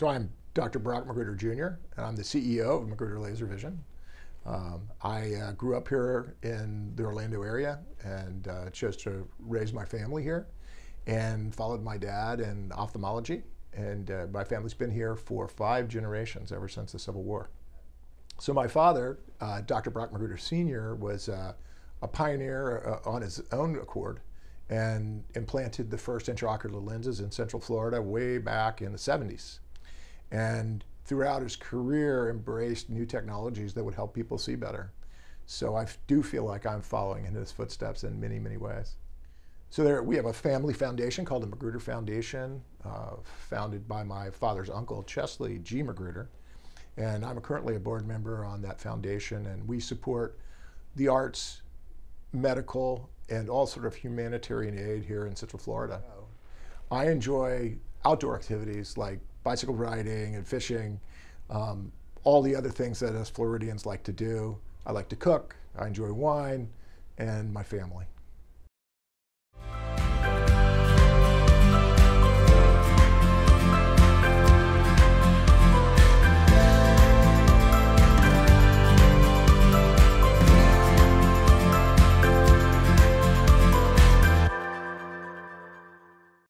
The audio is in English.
So I'm Dr. Brock Magruder Jr., and I'm the CEO of Magruder Laser Vision. I grew up here in the Orlando area and chose to raise my family here and followed my dad in ophthalmology. And my family's been here for 5 generations ever since the Civil War. So my father, Dr. Brock Magruder Sr., was a pioneer on his own accord and implanted the first intraocular lenses in Central Florida way back in the 70s. And throughout his career embraced new technologies that would help people see better. So I do feel like I'm following in his footsteps in many, many ways. So we have a family foundation called the Magruder Foundation, founded by my father's uncle, Chesley G. Magruder. And I'm currently a board member on that foundation, and we support the arts, medical, and all sort of humanitarian aid here in Central Florida. I enjoy outdoor activities like bicycle riding and fishing, all the other things that us Floridians like to do. I like to cook, I enjoy wine, and my family.